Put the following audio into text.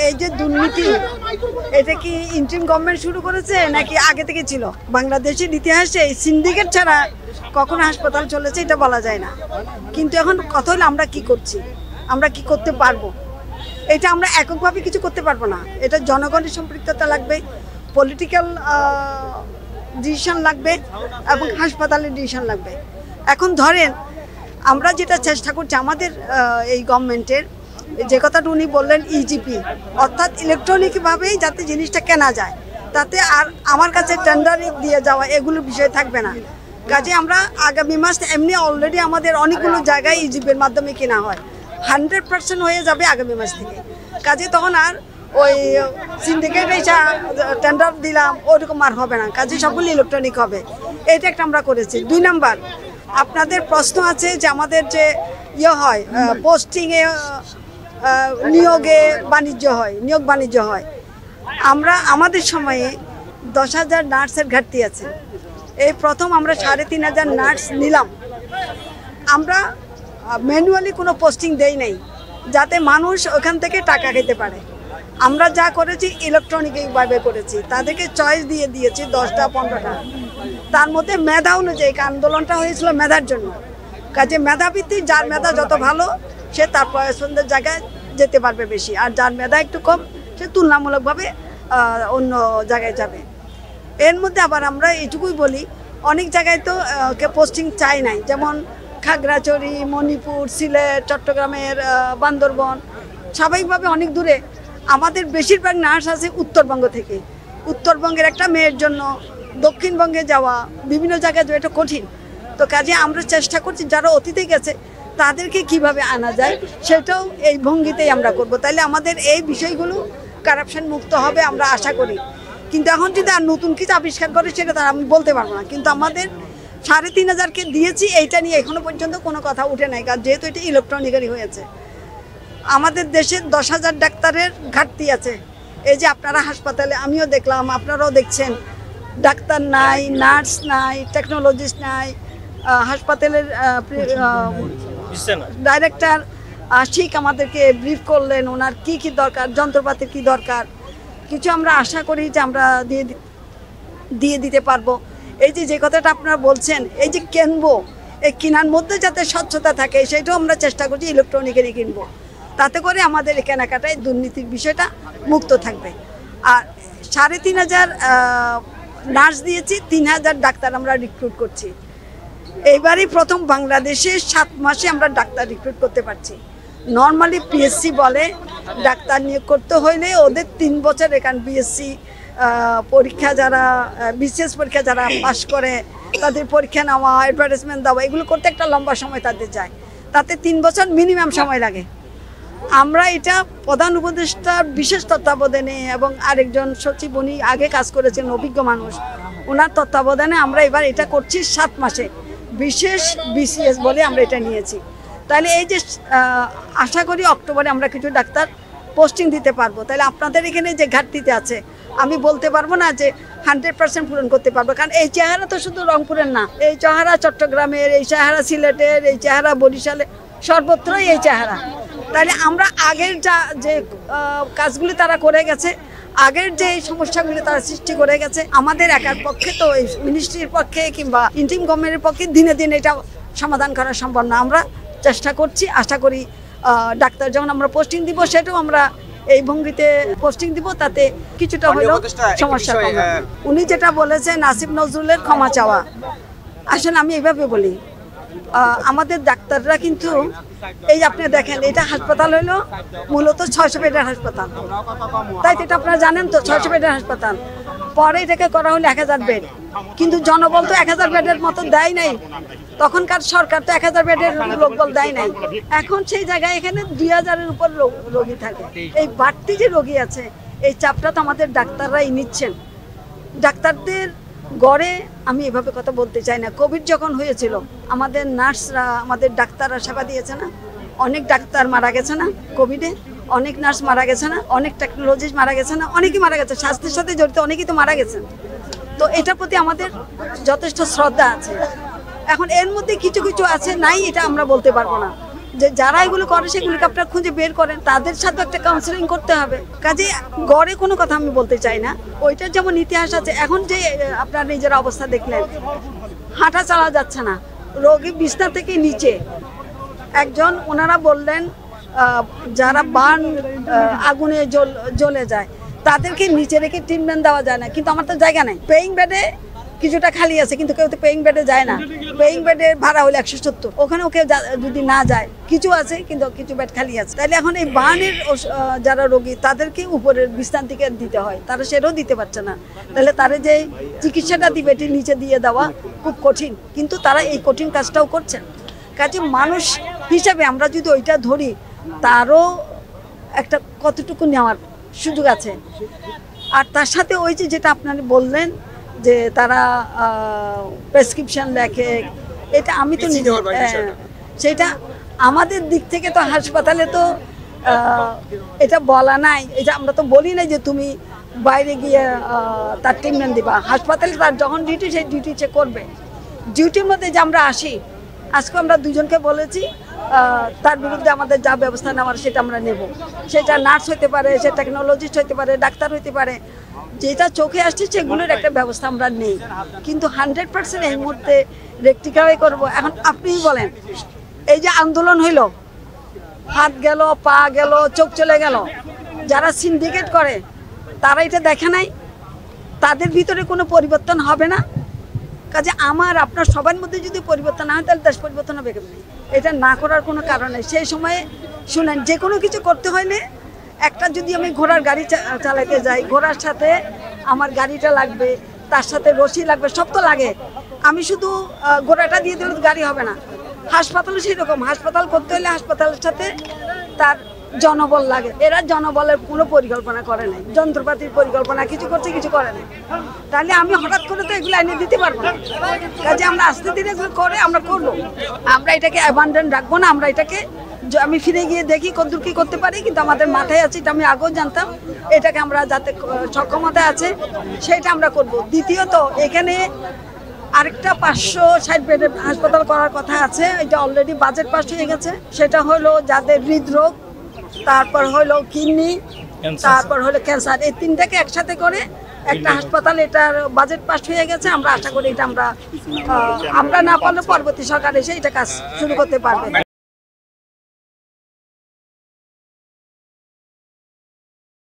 এই যে দুর্নীতি, এটা কি ইন্টারিম গভর্নমেন্ট শুরু করেছে নাকি আগে থেকে ছিল? বাংলাদেশের ইতিহাসে এই সিন্ডিকেট ছাড়া কখনো হাসপাতাল চলেছে এটা বলা যায় না। কিন্তু এখন কথা হলো আমরা কি করছি, আমরা কি করতে পারবো। এটা আমরা এককভাবে কিছু করতে পারবো না, এটা জনগণের সম্পৃক্ততা লাগবে, পলিটিক্যাল ডিসিশন লাগবে এবং হাসপাতালের ডিসিশন লাগবে। এখন ধরেন আমরা যেটা চেষ্টা করছি আমাদের এই গভর্নমেন্টের, যে কথাটা উনি বললেন ইজিপি, অর্থাৎ ইলেকট্রনিকভাবেই যাতে জিনিসটা কেনা যায়, তাতে আর আমার কাছে টেন্ডারে দিয়ে যাওয়া এগুলো বিষয় থাকবে না। কাজে আমরা আগামী মাস এমনি অলরেডি আমাদের অনেকগুলো জায়গায় ইজিপির মাধ্যমে কেনা হয়, 100% হয়ে যাবে আগামী মাস থেকে। কাজে তখন আর ওই সিন্ডিকেট এসে টেন্ডার দিলাম ওরকম আর হবে না, কাজে সবগুলো ইলেকট্রনিক হবে। এটা একটা আমরা করেছি। 2 নাম্বার, আপনাদের প্রশ্ন আছে যে আমাদের যে ইয়ে হয় পোস্টিংয়ে নিয়োগে বাণিজ্য হয়, নিয়োগ বাণিজ্য হয়। আমরা আমাদের সময়ে 10,000 নার্সের ঘাটতি আছে। এই প্রথম আমরা 3,500 নার্স নিলাম। আমরা ম্যানুয়ালি কোনো পোস্টিং দেই নাই যাতে মানুষ ওখান থেকে টাকা খেতে পারে। আমরা যা করেছি ইলেকট্রনিকভাবে করেছি, তাদেরকে চয়েস দিয়ে দিয়েছি 10টা 15টা। তার মধ্যে মেধা অনুযায়ী আন্দোলনটা হয়েছিল মেধার জন্য। কাজে মেধাভিত্তিক, যার মেধা যত ভালো সে তার পছন্দের জায়গায় যেতে পারবে বেশি, আর যার মেধা একটু কম সে তুলনামূলকভাবে অন্য জায়গায় যাবে। এর মধ্যে আবার আমরা এইটুকুই বলি, অনেক জায়গায় তো পোস্টিং চাই নাই, যেমন খাগড়াছড়ি, মণিপুর, সিলেট, চট্টগ্রামের বান্দরবন, স্বাভাবিকভাবে অনেক দূরে। আমাদের বেশিরভাগ নার্স আছে উত্তরবঙ্গ থেকে। উত্তরবঙ্গের একটা মেয়ের জন্য দক্ষিণবঙ্গে যাওয়া, বিভিন্ন জায়গায় যাওয়া এটা কঠিন। তো কাজে আমরা চেষ্টা করছি যারা অতীতে গেছে তাদেরকে কিভাবে আনা যায় সেটাও এই ভঙ্গিতেই আমরা করব। তাইলে আমাদের এই বিষয়গুলো কারাপশন মুক্ত হবে আমরা আশা করি। কিন্তু এখন যদি আর নতুন কিছু আবিষ্কার করে সেটা তার আমি বলতে পারবো না। কিন্তু আমাদের 3,500-কে দিয়েছি, এইটা নিয়ে এখনো পর্যন্ত কোনো কথা উঠে নাই, কারণ যেহেতু এটা ইলেকট্রনিক্যালি হয়েছে। আমাদের দেশে 10,000 ডাক্তারের ঘাটতি আছে। এই যে আপনারা হাসপাতালে, আমিও দেখলাম আপনারাও দেখছেন, ডাক্তার নাই, নার্স নাই, টেকনোলজিস্ট নাই। হাসপাতালের ডাইরেক্টর আশিক আমাদেরকে ব্রিফ করলেন, ওনার কি কি দরকার, যন্ত্রপাতি কি দরকার, কিছু আমরা আশা করি যে আমরা দিয়ে দিতে পারবো। এই যে কথাটা আপনারা বলছেন, এই যে কিনবো, এই কেনার মধ্যে যাতে স্বচ্ছতা থাকে সেটাও আমরা চেষ্টা করছি ইলেকট্রনিকেরই কিনবো, তাতে করে আমাদের এই কেনাকাটায় দুর্নীতির বিষয়টা মুক্ত থাকবে। আর 3,500 নার্স দিয়েছি, 3,000 ডাক্তার আমরা রিক্রুট করছি। এইবারই প্রথম বাংলাদেশে 7 মাসে আমরা ডাক্তার রিক্রুট করতে পারছি। নর্মালি পিএসসি বলে ডাক্তার নিয়োগ করতে হইলে ওদের 3 বছর, এখান বিএসসি পরীক্ষা যারা বিসিএস পরীক্ষা যারা পাশ করে তাদের পরীক্ষা নেওয়া, অ্যাডভার্টাইজমেন্ট দেওয়া, এগুলো করতে একটা লম্বা সময় তাদের যায়, তাতে 3 বছর মিনিমাম সময় লাগে। আমরা এটা প্রধান উপদেষ্টার বিশেষ তত্ত্বাবধানে এবং আরেকজন সচিব, উনি আগে কাজ করেছেন, অভিজ্ঞ মানুষ, ওনার তত্ত্বাবধানে আমরা এবার এটা করছি 7 মাসে, বিশেষ বিসিএস বলে আমরা এটা নিয়েছি। তাহলে এই যে আশা করি অক্টোবরে আমরা কিছু ডাক্তার পোস্টিং দিতে পারবো। তাহলে আপনাদের এখানে যে ঘাটতিতে আছে আমি বলতে পারবো না যে 100% পূরণ করতে পারবো, কারণ এই চেহারা তো শুধু রংপুরের না, এই চেহারা চট্টগ্রামের, এই চেহারা সিলেটের, এই চেহারা বরিশালে, সর্বত্রই এই চেহারা। তাহলে আমরা আগের যে কাজগুলি তারা করে গেছে, আগের যে সমস্যাগুলি তারা সৃষ্টি করে গেছে, আমাদের একার পক্ষে তো এই মিনিস্ট্রির পক্ষে কিংবা ইন্টারিম গভর্নমেন্টের পক্ষে দিনে দিনে এটা সমাধান করা সম্ভব না। আমরা চেষ্টা করছি, আশা করি ডাক্তার যখন আমরা পোস্টিং দিব সেটাও আমরা এই ভঙ্গিতে পোস্টিং দিব, তাতে কিছুটা হলেও সমস্যা কমবে। উনি যেটা বলেছেন আসিফ নজরুলের ক্ষমা চাওয়া, আসলে আমি এইভাবে বলি, আমাদের ডাক্তাররা কিন্তু এই যে আপনি দেখেন, এটা হাসপাতাল হলো মূলত 600 বেডের হাসপাতাল, তাই তো এটা আপনারা জানেন তো, 600 বেডের হাসপাতাল, পরে এটাকে করা হলো 1000 বেড। কিন্তু জনবল তো 1000 বেডের মতো দেয় নাই, তখনকার সরকার তো 1000 বেডের লোকবল দেয় নাই। এখন সেই জায়গায় এখানে 2000-এর উপর রোগী থাকে। এই বাড়তি যে রোগী আছে, এই চাপটা তো আমাদের ডাক্তাররাই নিচ্ছেন। ডাক্তারদের গড়ে আমি এভাবে কথা বলতে চাই না, কোভিড যখন হয়েছিল আমাদের নার্সরা, আমাদের ডাক্তাররা সেবা দিয়েছে না, অনেক ডাক্তার মারা গেছে না কোভিডে, অনেক নার্স মারা গেছে না, অনেক টেকনোলজিস্ট মারা গেছে না, অনেকেই মারা গেছে, স্বাস্থ্যের সাথে জড়িত অনেকেই তো মারা গেছেন। তো এটার প্রতি আমাদের যথেষ্ট শ্রদ্ধা আছে। এখন এর মধ্যে কিছু কিছু আছে নাই, এটা আমরা বলতে পারবো না। যে যারা এগুলো করে সেগুলোকে আপনারা খুঁজে বের করেন, তাদের সাথে একটা কাউন্সেলিং করতে হবে। কাজে গড়ে কোনো কথা আমি বলতে চাই না, ওইটার যেমন ইতিহাস আছে। এখন যে আপনার নিজের অবস্থা দেখলেন, হাঁটা চালা যাচ্ছে না, রোগী বিছনা থেকে নিচে। একজন ওনারা বললেন যারা বার্ন আগুনে জ্বলে যায় তাদেরকে নিচে রেখে ট্রিটমেন্ট দেওয়া যায় না, কিন্তু আমার তো জায়গা নেই। পেইং বেডে কিছুটা খালি আছে, কিন্তু কেউ তো পেইং বেডে যায় না। পেইং বেডের ভাড়া হলো 170, ওখানেও কেউ যদি না যায়, কিছু আছে কিন্তু কিছু বেড খালি আছে। তাহলে এখন এই বার্নের যারা রোগী তাদেরকে উপরের বিছানা থেকে দিতে হয়, তারা সেটাও দিতে পারছে না। তাহলে তারা যে চিকিৎসাটা দিবে এটি নিচে দিয়ে দেওয়া খুব কঠিন, কিন্তু তারা এই কঠিন কাজটাও করছেন। কাজে মানুষ হিসাবে আমরা যদি ওইটা ধরি, তারও একটা কতটুকু নেওয়ার সুযোগ আছে। আর তার সাথে ওই যে যেটা আপনারা বললেন যে তারা প্রেসক্রিপশন লেখে, এটা আমি তো সেটা আমাদের দিক থেকে তো হাসপাতালে তো এটা বলা নাই, এটা আমরা তো বলি নাই যে তুমি বাইরে গিয়ে তার ট্রিটমেন্ট দিবা। হাসপাতালে তার যখন ডিউটি সেই ডিউটি সে করবে। ডিউটির মধ্যে যে আমরা আসি, আজকে আমরা দুজনকে বলেছি তার বিরুদ্ধে আমাদের যা ব্যবস্থা নেওয়ার সেটা আমরা নেব। সেটা নার্স হতে পারে, সে টেকনোলজিস্ট হতে পারে, ডাক্তার হতে পারে, যেটা চোখে আসছে সেগুলোর একটা ব্যবস্থা আমরা নেই। কিন্তু 100% এই মুহূর্তে রেকটিফাই করবো। এখন আপনিই বলেন, এই যে আন্দোলন হইল, হাত গেল, পা গেল, চোখ চলে গেল, যারা সিন্ডিকেট করে তারা এটা দেখে নাই, তাদের ভিতরে কোনো পরিবর্তন হবে না। কাজে আমার আপনার সবার মধ্যে যদি পরিবর্তন না হয়, তাহলে দেশ পরিবর্তন হবে কেমন? এটা না করার কোনো কারণ নেই। সেই সময়ে শুনেন, যে কোনো কিছু করতে হলে একটা যদি আমি ঘোড়ার গাড়ি চালাতে যাই, ঘোড়ার সাথে আমার গাড়িটা লাগবে, তার সাথে রশি লাগবে, সব তো লাগে। আমি শুধু ঘোড়াটা দিয়ে দিলে গাড়ি হবে না। হাসপাতালও সেই রকম, হাসপাতাল করতে হলে হাসপাতালের সাথে তার জনবল লাগে। এরা জনবলের কোনো পরিকল্পনা করে নাই, যন্ত্রপাতির পরিকল্পনা কিছু করছে, কিছু করে নাই। তাহলে আমি হঠাৎ করে তো এগুলো এনে দিতে পারবো না। কাজে আমরা আস্তে ধীরে এগুলো করে আমরা করবো। আমরা এটাকে অ্যাবান্ডন রাখবো না। আমরা এটাকে আমি ফিরে গিয়ে দেখি কতদূর কি করতে পারি, কিন্তু আমাদের মাথায় আছে, এটা আমি আগেও জানতাম, এটাকে আমরা যাতে সক্ষমতা আছে সেটা আমরা করব। দ্বিতীয়ত, এখানে আরেকটা 560 বেডের হাসপাতাল করার কথা আছে, এটা অলরেডি বাজেট পাস হয়ে গেছে। সেটা হলো যাদের হৃদরোগ, তারপর হলো কিডনি, তারপর হলো ক্যান্সার, এই তিনটাকে একসাথে করে একটা হাসপাতাল, এটার বাজেট পাস হয়ে গেছে। আমরা আশা করি এটা আমরা না পারলে পরবর্তী সরকার এসে এটা কাজ শুরু করতে পারবে।